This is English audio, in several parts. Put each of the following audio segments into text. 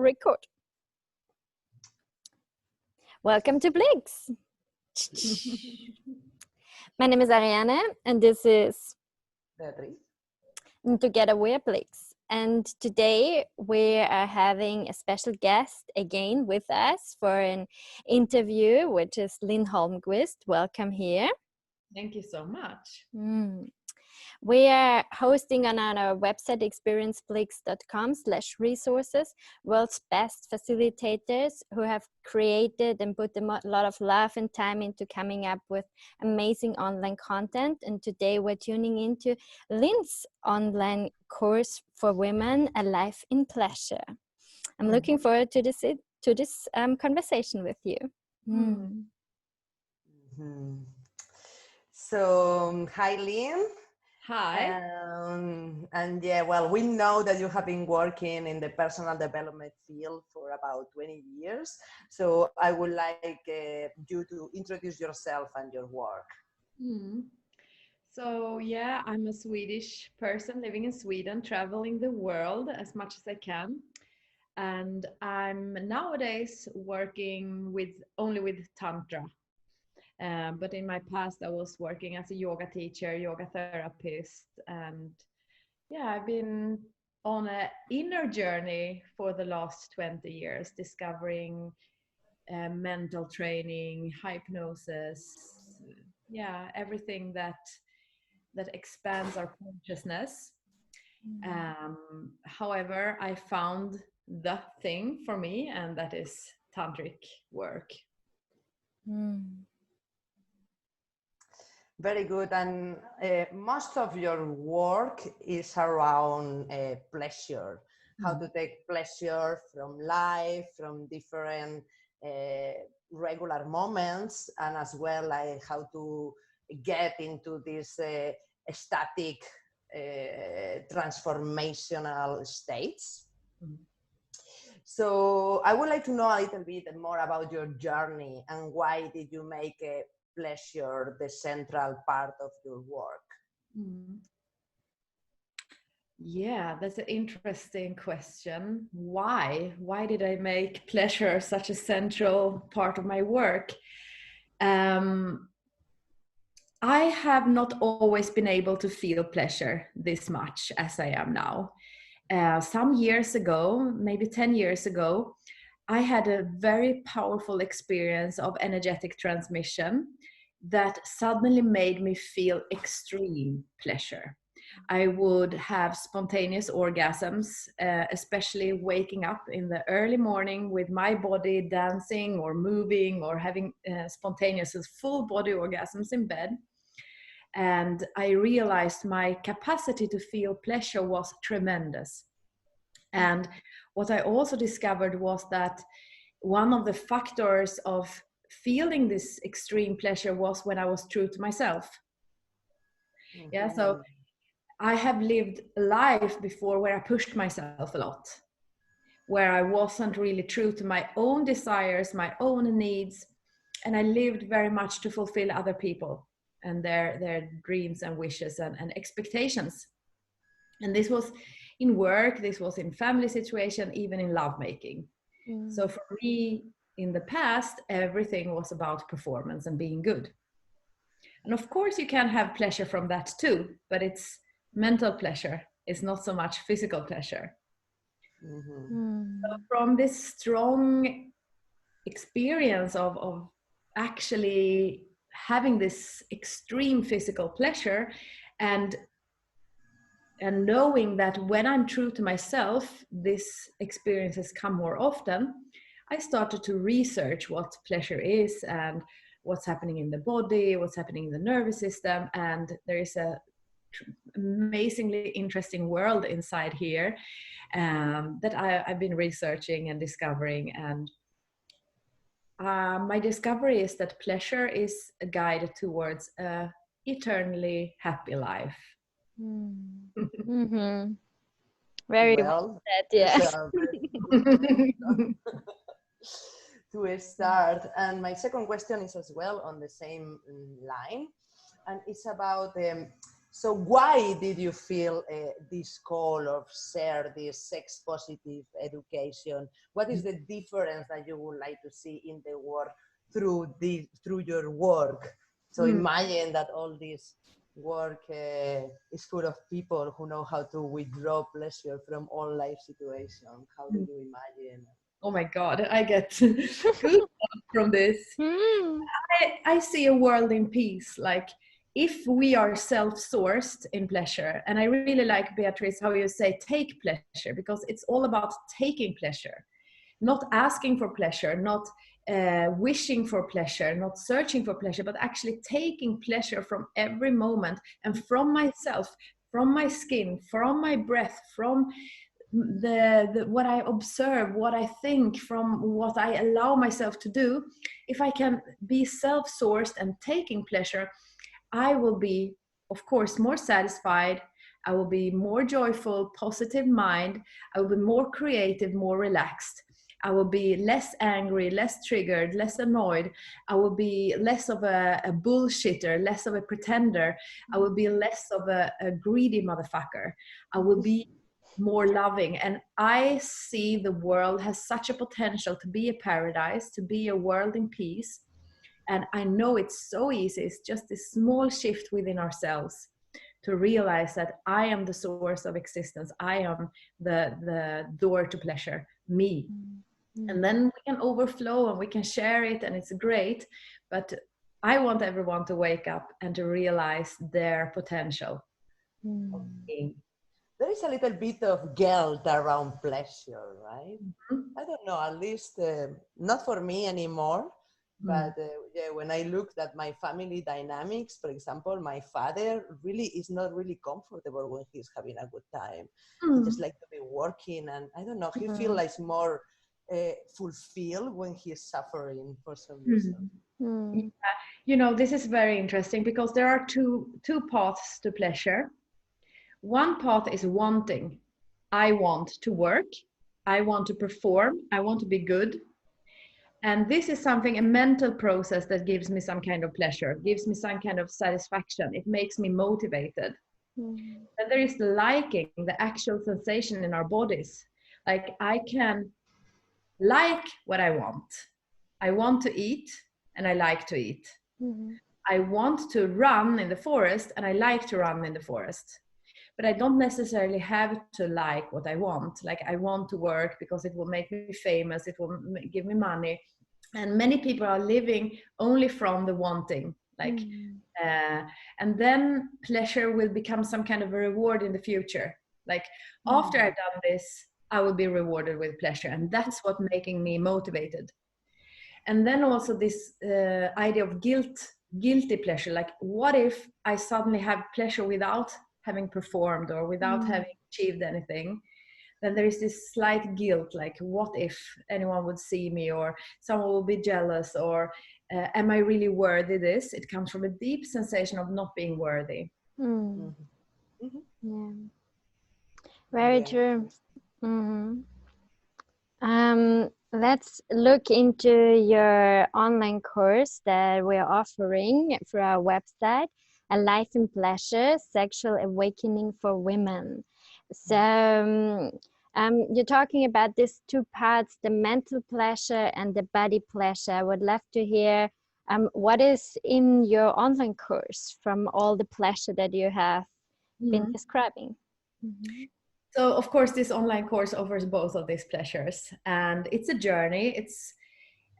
record. Welcome to BliXX. My name is Ariane and this is Beatriz. And together we're BliXX. And today we are having a special guest again with us for an interview, which is Lin Holmquist. Welcome here. Thank you so much. We are hosting on our website experienceblix.com/resources world's best facilitators who have created and put a lot of love and time into coming up with amazing online content. And today we're tuning into Lin's online course for women, A Life in Pleasure. I'm looking forward to this conversation with you. So, hi, Lin. Hi. And yeah, well, we know that you have been working in the personal development field for about 20 years. So I would like you to introduce yourself and your work. So yeah, I'm a Swedish person living in Sweden, traveling the world as much as I can. And I'm nowadays working only with Tantra. But in my past, I was working as a yoga teacher, yoga therapist, and yeah, I've been on an inner journey for the last 20 years, discovering mental training, hypnosis, everything that expands our consciousness. However, I found the thing for me, and that is tantric work. Very good. And most of your work is around pleasure, how to take pleasure from life, from different regular moments, and as well like how to get into this static transformational states. So I would like to know a little bit more about your journey and why did you make pleasure the central part of your work? Yeah, that's an interesting question. Why did I make pleasure such a central part of my work? I have not always been able to feel pleasure this much as I am now. Some years ago, maybe 10 years ago, I had a very powerful experience of energetic transmission that suddenly made me feel extreme pleasure. I would have spontaneous orgasms, especially waking up in the early morning with my body dancing or moving or having spontaneous full body orgasms in bed. And I realized my capacity to feel pleasure was tremendous. And what I also discovered was that one of the factors of feeling this extreme pleasure was when I was true to myself. Yeah, so I have lived a life before where I pushed myself a lot, where I wasn't really true to my own desires, my own needs, and I lived very much to fulfill other people and their dreams and wishes and expectations. And this was in work, this was in family situation, even in lovemaking. So for me, in the past, everything was about performance and being good. And of course, you can have pleasure from that too, but it's mental pleasure. It's not so much physical pleasure. So from this strong experience of actually having this extreme physical pleasure and knowing that when I'm true to myself, these experiences come more often, I started to research what pleasure is and what's happening in the body, what's happening in the nervous system. And there is a amazingly interesting world inside here that I've been researching and discovering. And my discovery is that pleasure is a guide towards an eternally happy life. Very well said, yes. To start, and my second question is as well on the same line, and it's about So why did you feel this call of share this sex positive education? What is the difference that you would like to see in the world through your work? So imagine that all this work is full of people who know how to withdraw pleasure from all life situations. How do you imagine? Oh my God, I get good from this. I see a world in peace. Like if we are self-sourced in pleasure, and I really like, Beatrice, how you say take pleasure, because it's all about taking pleasure, not asking for pleasure, not wishing for pleasure, not searching for pleasure, but actually taking pleasure from every moment and from myself, from my skin, from my breath, from the what I observe, what I think, from what I allow myself to do. If I can be self-sourced and taking pleasure, I will be, of course, more satisfied. I will be more joyful, positive mind. I will be more creative, more relaxed. I will be less angry, less triggered, less annoyed. I will be less of a bullshitter, less of a pretender. I will be less of a greedy motherfucker. I will be more loving. And I see the world has such a potential to be a paradise, to be a world in peace. And I know it's so easy. It's just a small shift within ourselves to realize that I am the source of existence. I am the door to pleasure, me. And then we can overflow and we can share it, and it's great. But I want everyone to wake up and to realize their potential of being. There is a little bit of guilt around pleasure, right? I don't know, at least not for me anymore. But yeah, when I looked at my family dynamics, for example, my father really is not really comfortable when he's having a good time. He just like to be working, and I don't know, he feels like more fulfilled when he's suffering for some reason. Yeah. You know, this is very interesting because there are two paths to pleasure. One path is wanting. I want to work. I want to perform. I want to be good. And this is something, a mental process that gives me some kind of pleasure, gives me some kind of satisfaction. It makes me motivated. And there is the liking, the actual sensation in our bodies. Like I can like what I want. I want to eat and I like to eat. I want to run in the forest and I like to run in the forest. But I don't necessarily have to like what I want. Like I want to work because it will make me famous, it will give me money. And many people are living only from the wanting. Like, and then pleasure will become some kind of a reward in the future. Like after I've done this, I will be rewarded with pleasure. And that's what making me motivated. And then also this idea of guilty pleasure. Like what if I suddenly have pleasure without having performed or without having achieved anything? Then there is this slight guilt, like what if anyone would see me, or someone will be jealous, or am I really worthy this? It comes from a deep sensation of not being worthy. Yeah, very true. Let's look into your online course that we're offering for our website, A Life in Pleasure, Sexual Awakening for Women. So you're talking about these two parts, the mental pleasure and the body pleasure. I would love to hear what is in your online course from all the pleasure that you have been describing. So of course this online course offers both of these pleasures, and it's a journey. It's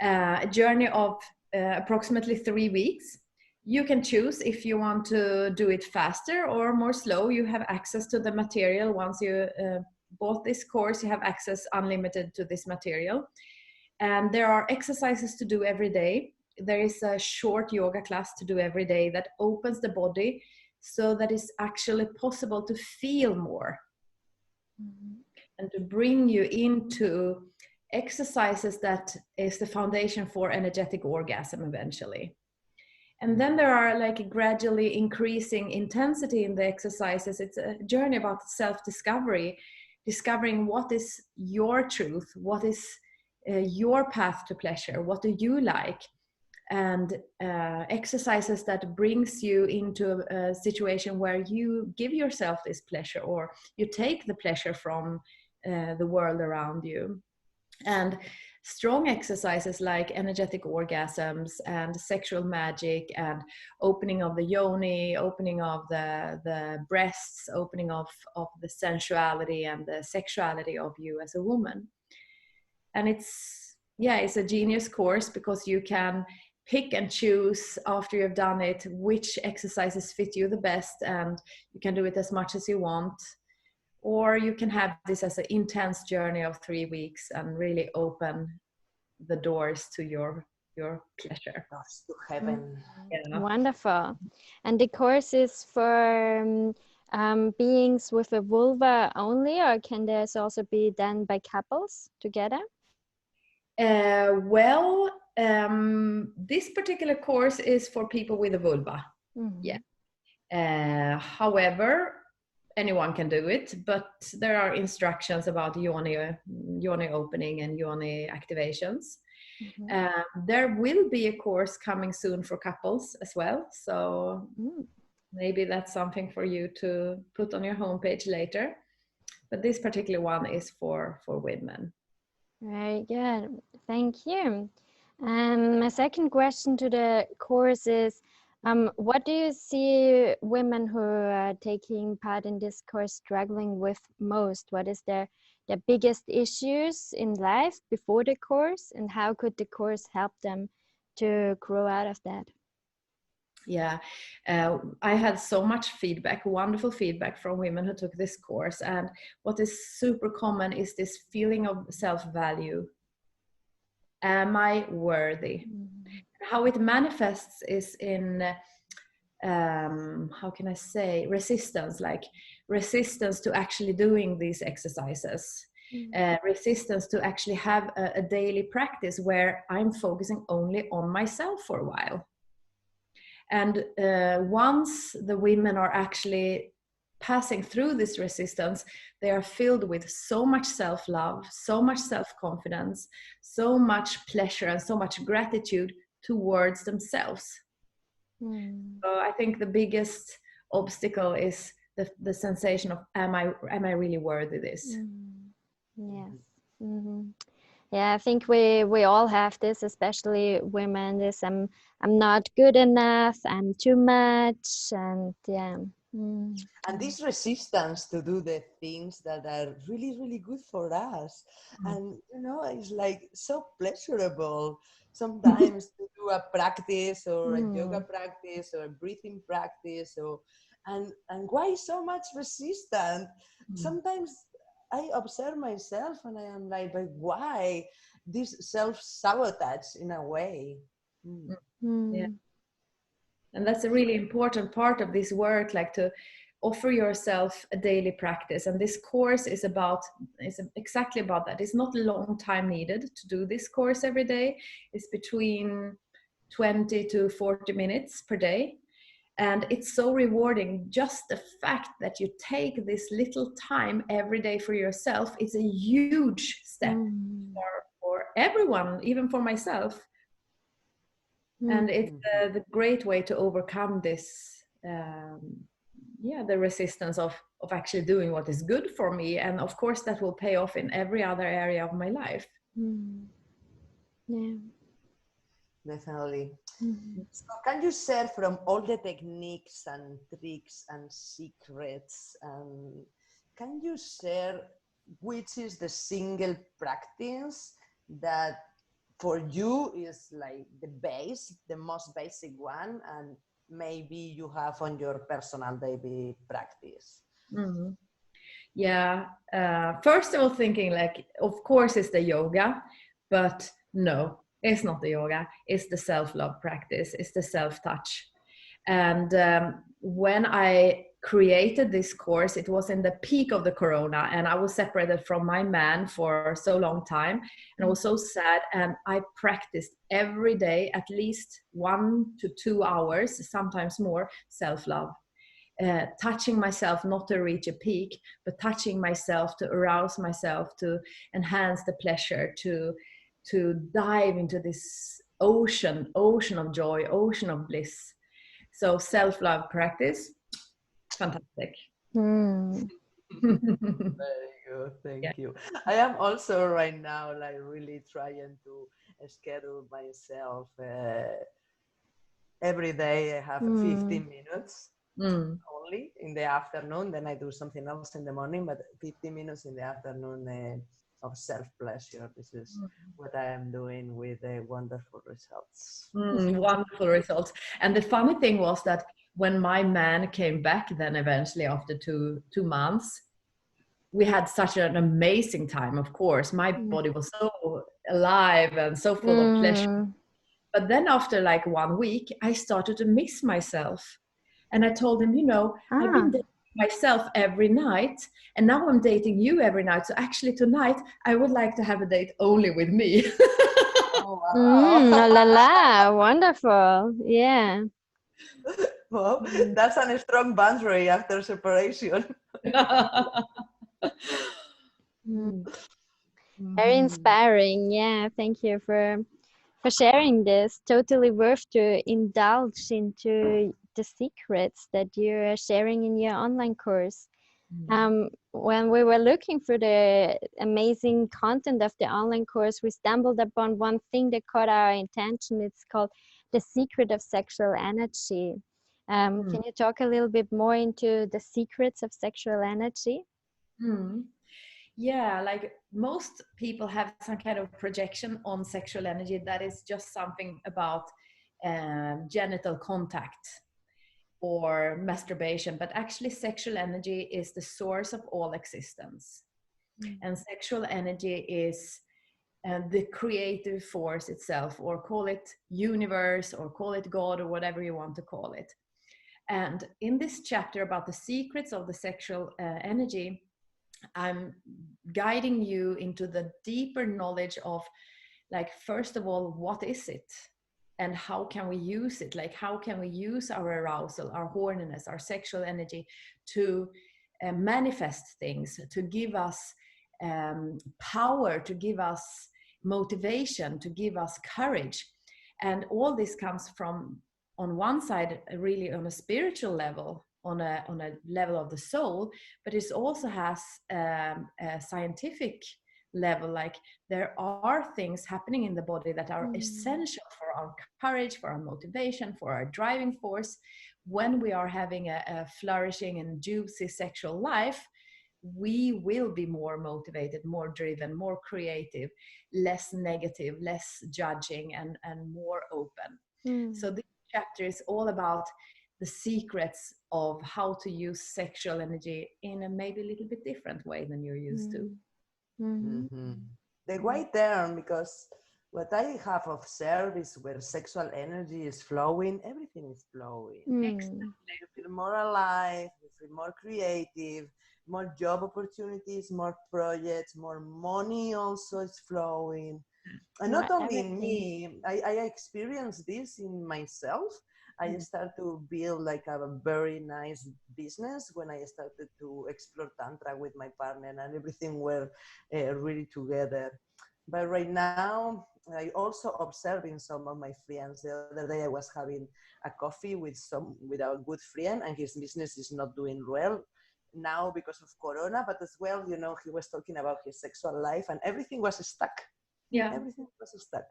a journey of approximately 3 weeks. You can choose if you want to do it faster or more slow. You have access to the material. Once you bought this course, you have access unlimited to this material. And there are exercises to do every day. There is a short yoga class to do every day that opens the body so that it's actually possible to feel more. And to bring you into exercises that is the foundation for energetic orgasm eventually. And then there are like gradually increasing intensity in the exercises. It's a journey about self-discovery, discovering what is your truth, what is your path to pleasure, what do you like, and exercises that brings you into a situation where you give yourself this pleasure, or you take the pleasure from the world around you. And strong exercises like energetic orgasms and sexual magic and opening of the yoni, opening of the breasts, opening of the sensuality and the sexuality of you as a woman. And it's a genius course, because you can pick and choose after you've done it which exercises fit you the best, and you can do it as much as you want. Or you can have this as an intense journey of 3 weeks and really open the doors to your pleasure. Doors to heaven. Yeah. Wonderful. And the course is for beings with a vulva only, or can this also be done by couples together? This particular course is for people with a vulva. Mm-hmm. Yeah. However, anyone can do it, but there are instructions about yoni opening and yoni activations. Mm-hmm. There will be a course coming soon for couples as well, so maybe that's something for you to put on your homepage later. But this particular one is for women. Very good, thank you. And my second question to the course is, what do you see women who are taking part in this course struggling with most? What is their biggest issues in life before the course, and how could the course help them to grow out of that? Yeah, I had so much feedback, wonderful feedback from women who took this course. And what is super common is this feeling of self-value. Am I worthy? Mm-hmm. How it manifests is in, how can I say, resistance, like resistance to actually doing these exercises. Mm-hmm. Resistance to actually have a daily practice where I'm focusing only on myself for a while. And once the women are actually passing through this resistance, they are filled with so much self-love, so much self-confidence, so much pleasure, and so much gratitude towards themselves. So I think the biggest obstacle is the sensation of, am I really worthy this? Yes. Mm-hmm. Yeah, I think we all have this, especially women. This I'm not good enough. I'm too much, and yeah. And this resistance to do the things that are really, really good for us. And, it's like so pleasurable sometimes to do a practice or a yoga practice or a breathing practice. And why so much resistance? Sometimes I observe myself and I am like, but why this self-sabotage in a way? Yeah. And that's a really important part of this work, like to offer yourself a daily practice. And this course is exactly about that. It's not a long time needed to do this course every day. It's between 20 to 40 minutes per day. And it's so rewarding. Just the fact that you take this little time every day for yourself is a huge step for everyone, even for myself. And it's the great way to overcome this, the resistance of actually doing what is good for me. And of course, that will pay off in every other area of my life. Yeah. Definitely. So can you share from all the techniques and tricks and secrets, can you share which is the single practice that for you is like the most basic one, and maybe you have on your personal daily practice? Yeah. First of all, thinking like, of course it's the yoga, but no, it's not the yoga. It's the self-love practice. It's the self-touch. And when I created this course, it was in the peak of the corona, and I was separated from my man for so long time, and I was so sad. And I practiced every day at least 1 to 2 hours, sometimes more, self-love. Touching myself, not to reach a peak, but touching myself to arouse myself, to enhance the pleasure, to dive into this ocean of joy, ocean of bliss. So self-love practice, fantastic. Very good, thank you. I am also right now like really trying to schedule myself. Every day I have 15 minutes only in the afternoon. Then I do something else in the morning, but 15 minutes in the afternoon of self-pleasure. This is what I am doing with wonderful results. Wonderful results. And the funny thing was that when my man came back then eventually after two months, we had such an amazing time. Of course, my body was so alive and so full of pleasure. But then after like 1 week, I started to miss myself. And I told him, I've been dating myself every night, and now I'm dating you every night. So actually tonight, I would like to have a date only with me. Oh, wow. La la la, wonderful. Yeah. Well, that's a strong boundary after separation. Very inspiring. Yeah, thank you for sharing this. Totally worth to indulge into the secrets that you're sharing in your online course. When we were looking for the amazing content of the online course, we stumbled upon one thing that caught our attention. It's called The Secret of Sexual Energy. Can you talk a little bit more into the secrets of sexual energy? Yeah, like most people have some kind of projection on sexual energy that is just something about genital contact or masturbation, but actually sexual energy is the source of all existence. And sexual energy is the creative force itself, or call it universe, or call it God, or whatever you want to call it. And in this chapter about the secrets of the sexual energy, I'm guiding you into the deeper knowledge of, like, first of all, what is it and how can we use it? Like, how can we use our arousal, our horniness, our sexual energy to manifest things, to give us power, to give us motivation, to give us courage. And all this comes from, on one side, really on a spiritual level, on a level of the soul, but it also has a scientific level. Like, there are things happening in the body that are essential for our courage, for our motivation, for our driving force. When we are having a flourishing and juicy sexual life, we will be more motivated, more driven, more creative, less negative, less judging, and more open. So this chapter is all about the secrets of how to use sexual energy in a maybe a little bit different way than you're used to. The right term, because what I have observed is where sexual energy is flowing, everything is flowing. You feel more alive, you feel more creative, more job opportunities, more projects, more money also is flowing. And not only in me, I experienced this in myself. I started to build like a very nice business when I started to explore Tantra with my partner, and everything were really together. But right now, I also observing some of my friends. The other day I was having a coffee with a good friend, and his business is not doing well now because of Corona, but as well, he was talking about his sexual life, and everything was stuck. Yeah, everything was stuck.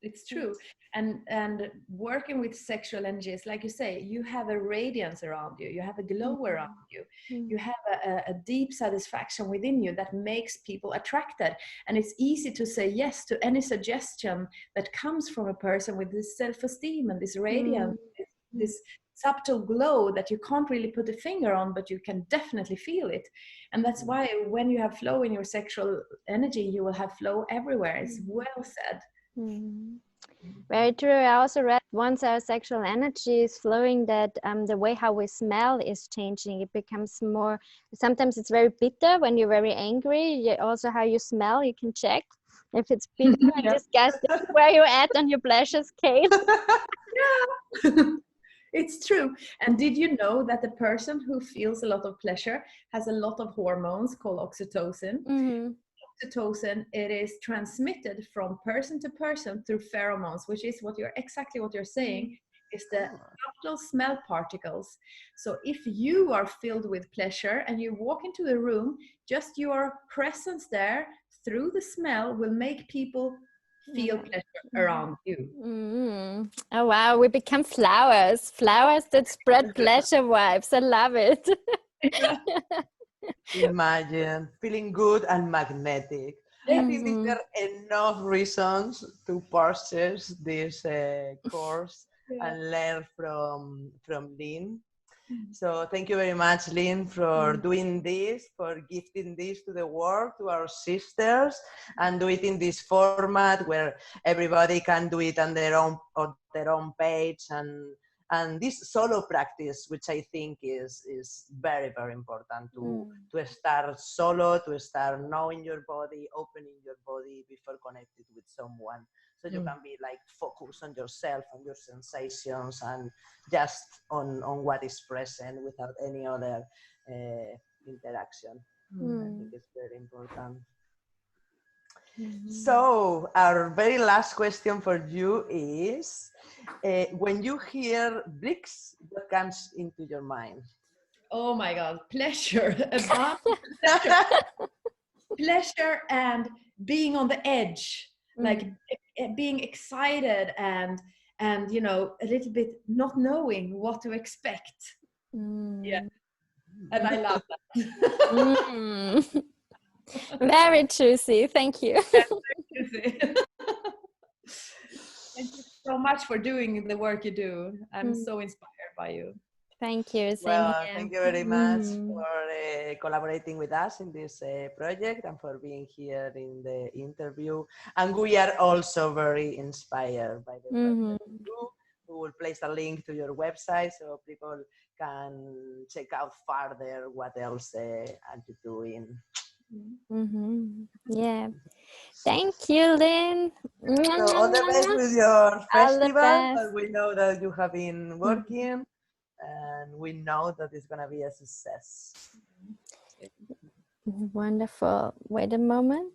It's true. And working with sexual energy is, like you say, you have a radiance around you, you have a glow around you, you have a deep satisfaction within you that makes people attracted. And it's easy to say yes to any suggestion that comes from a person with this self-esteem and this radiance, this subtle glow that you can't really put a finger on, but you can definitely feel it. And that's why when you have flow in your sexual energy, you will have flow everywhere. It's well said. Very true. I also read once our sexual energy is flowing, that the way how we smell is changing. It becomes more, sometimes it's very bitter when you're very angry. Also how you smell, you can check if it's bitter and disgusting, where you're at on your pleasure scale. It's true. And did you know that the person who feels a lot of pleasure has a lot of hormones called oxytocin? oxytocin, it is transmitted from person to person through pheromones, which is exactly what you're saying, is the subtle smell particles. So if you are filled with pleasure and you walk into the room, just your presence there through the smell will make people feel pleasure around you. Oh wow, we become flowers that spread pleasure vibes. I love it. Imagine feeling good and magnetic. I think these are enough reasons to purchase this course and learn from Lin. So thank you very much, Lin, for doing this, for gifting this to the world, to our sisters, and do it in this format where everybody can do it on their own page, and this solo practice, which I think is very, very important to start solo, to start knowing your body, opening your body before connected with someone. So you can be like focused on yourself, on your sensations, and just on what is present without any other interaction. I think it's very important. So our very last question for you is, when you hear BliXX, what comes into your mind? Oh my God, pleasure, pleasure, pleasure, and being on the edge, like being excited and you know, a little bit not knowing what to expect. Yeah, and I love that. Very juicy. Thank you. Thank you so much for doing the work you do. I'm so inspired by you. Thank you. Thank you very much for collaborating with us in this project and for being here in the interview. And we are also very inspired by the work that you do. We will place a link to your website so people can check out further what else are you doing. Yeah. Thank you, Lin. So all the best with your festival. best. We know that you have been working, and we know that it's going to be a success. Wonderful. Wait a moment.